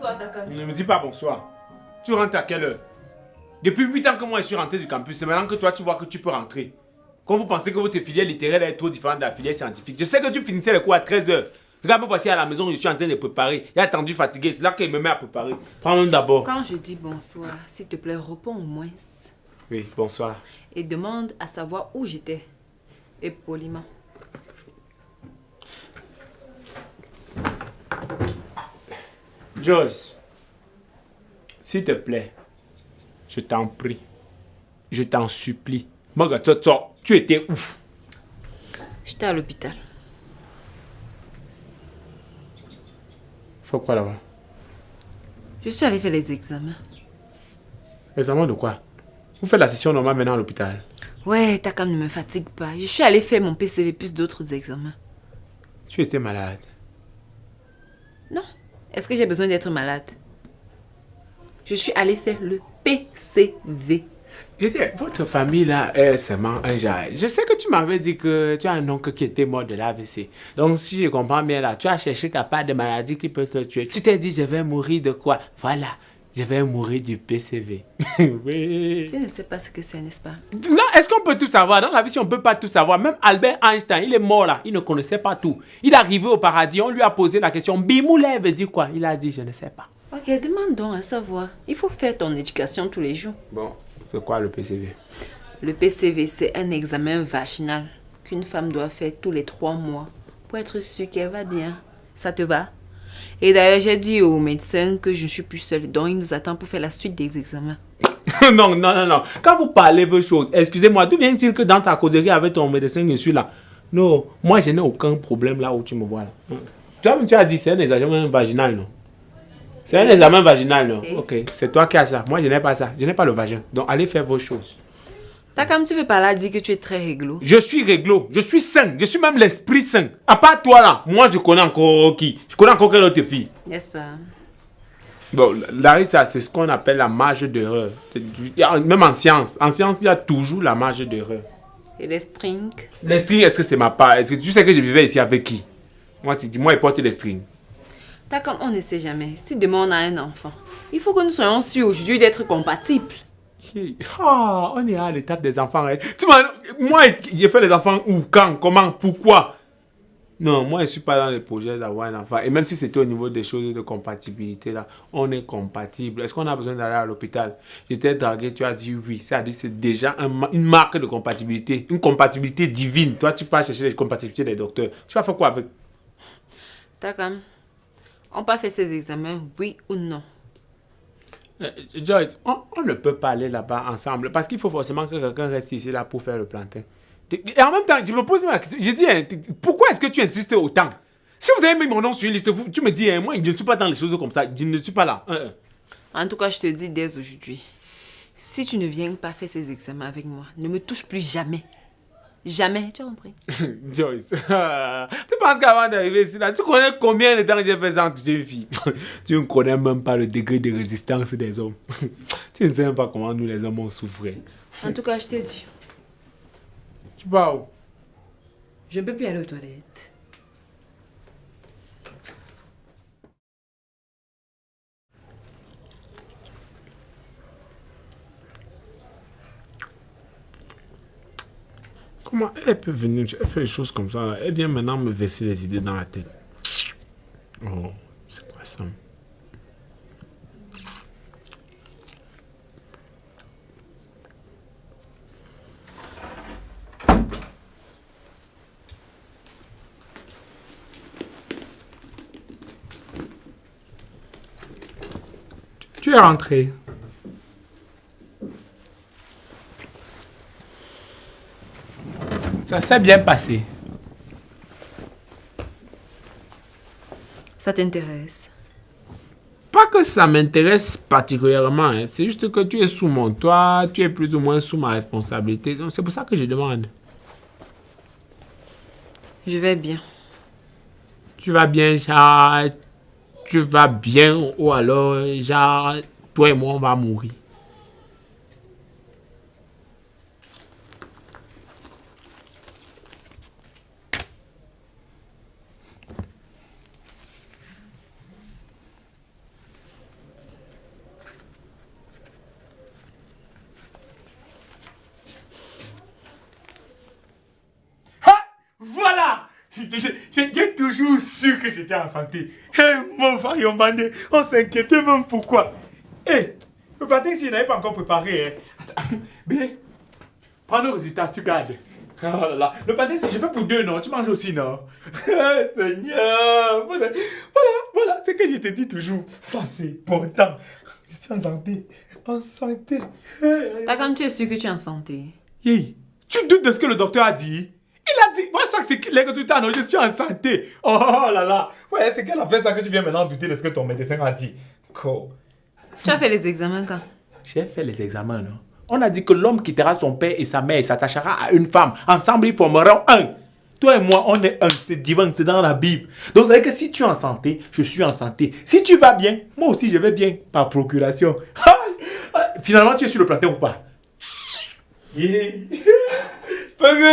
Bonsoir, Takam. Ne me dis pas bonsoir. Tu rentres à quelle heure? Depuis 8 ans que moi je suis rentré du campus, c'est maintenant que toi tu vois que tu peux rentrer. Quand vous pensez que votre filière littéraire est trop différente de la filière scientifique, je sais que tu finissais les cours à 13 h. Regarde, me voici à la maison, je suis en train de préparer. Il a attendu fatigué, c'est là qu'il me met à préparer. Prends-le d'abord. Quand je dis bonsoir, s'il te plaît, réponds au moins. Oui, bonsoir. Et demande à savoir où j'étais. Et poliment. Joyce, s'il te plaît, je t'en prie, je t'en supplie. Tu étais où? J'étais à l'hôpital. Faut quoi là-bas? Je suis allée faire les examens. Examen de quoi? Vous faites la session normale maintenant à l'hôpital? Ouais, Takam, ne me fatigue pas. Je suis allée faire mon PCV plus d'autres examens. Tu étais malade? Non. Est-ce que j'ai besoin d'être malade? Je suis allée faire le PCV. Votre famille là est seulement un genre. Je sais que tu m'avais dit que tu as un oncle qui était mort de l'AVC. Donc si je comprends bien là, tu as cherché ta part de maladie qui peut te tuer. Tu t'es dit je vais mourir de quoi? Voilà, je vais mourir du PCV. Oui. Tu ne sais pas ce que c'est, n'est-ce pas? Non, est-ce qu'on peut tout savoir? Dans la vie, si on ne peut pas tout savoir, même Albert Einstein, il est mort là, il ne connaissait pas tout. Il est arrivé au paradis, on lui a posé la question, Bimoulé veut dire quoi? Il a dit, je ne sais pas. Ok, demande donc à savoir. Il faut faire ton éducation tous les jours. Bon, c'est quoi le PCV? Le PCV, c'est un examen vaginal qu'une femme doit faire tous les 3 mois pour être sûre qu'elle va bien. Ça te va? Et d'ailleurs, j'ai dit au médecin que je ne suis plus seule, donc il nous attend pour faire la suite des examens. Non, non, non, non. Quand vous parlez vos choses, excusez-moi, d'où vient-il que dans ta causerie avec ton médecin, je suis là? Non, moi je n'ai aucun problème là où tu me vois là. Toi-même tu as dit c'est un examen vaginal, non? C'est un examen vaginal, non? Ok, c'est toi qui as ça. Moi je n'ai pas ça. Je n'ai pas le vagin. Donc allez faire vos choses. Takam, tu veux pas là dire que tu es très réglo? Je suis réglo, je suis sain, je suis même l'esprit sain. À part toi là, moi je connais encore qui? Je connais encore quelle autre fille? N'est-ce pas? Bon, Larissa, c'est ce qu'on appelle la marge d'erreur. Même en science, il y a toujours la marge d'erreur. Et les strings? Les strings, est-ce que c'est ma part? Est-ce que tu sais que je vivais ici avec qui? Moi, tu dis, moi, il porte les strings. Takam, on ne sait jamais. Si demain on a un enfant, il faut que nous soyons sûrs aujourd'hui d'être compatibles. Ah, on est à l'étape des enfants. Hein. Moi, j'ai fait les enfants où, quand, comment, pourquoi? Non, moi, je ne suis pas dans le projet d'avoir un enfant. Et même si c'était au niveau des choses de compatibilité, là, on est compatible. Est-ce qu'on a besoin d'aller à l'hôpital? J'étais dragué, tu as dit oui. Ça a dit c'est déjà une marque de compatibilité. Une compatibilité divine. Toi, tu vas chercher les compatibilités des docteurs. Tu vas faire quoi avec? Takam, on peut faire ces examens, oui ou non? Joyce, on ne peut pas aller là-bas ensemble parce qu'il faut forcément que quelqu'un reste ici là pour faire le plantain. Et en même temps, je me pose la question, je dis, hein, pourquoi est-ce que tu insistes autant? Si vous avez mis mon nom sur une liste, tu me dis, hein, moi je ne suis pas dans les choses comme ça, je ne suis pas là. En tout cas, je te dis dès aujourd'hui, si tu ne viens pas faire ces examens avec moi, ne me touche plus jamais. Jamais, tu as compris? Joyce, tu penses qu'avant d'arriver ici, là, tu connais combien de temps j'ai fait ça entre une fille? Tu ne connais même pas le degré de résistance des hommes. Tu ne sais même pas comment nous les hommes on souffrait. En tout cas, je t'ai dit. Tu vas où? Je ne peux plus aller aux toilettes. Comment elle peut venir, elle fait des choses comme ça, là. Elle vient maintenant me verser les idées dans la tête. Oh, c'est quoi ça? Tu es rentré. Ça s'est bien passé. Ça t'intéresse? Pas que ça m'intéresse particulièrement, hein. C'est juste que tu es sous mon toit, tu es plus ou moins sous ma responsabilité. Donc c'est pour ça que je demande. Je vais bien. Tu vas bien, genre, tu vas bien ou alors, genre, toi et moi on va mourir. J'ai toujours su que j'étais en santé. Mon frère Yombane, on s'inquiétait même pourquoi. Le matin, s'il n'avait pas encore préparé. Attends, mais, prends le résultat, tu gardes. Oh là là. Le matin, je fais pour 2, non? Tu manges aussi, non? Seigneur. Voilà ce que je te dis toujours. Ça, c'est important. Je suis en santé. En santé. T'as comme tu es sûr que tu es en santé. Hey, tu doutes de ce que le docteur a dit? Il a dit, moi ça c'est les résultats, non, je suis en santé. Oh là là. Ouais, c'est qu'elle appelle ça que tu viens maintenant douter de ce que ton médecin a dit. Cool. Tu as fait les examens quand? J'ai fait les examens, non? On a dit que l'homme quittera son père et sa mère et s'attachera à une femme. Ensemble, ils formeront un. Toi et moi, on est un. C'est divin, c'est dans la Bible. Donc, ça veut dire que si tu es en santé, je suis en santé. Si tu vas bien, moi aussi, je vais bien. Par procuration. Finalement, tu es sur le plateau ou pas? Yeah. Papa,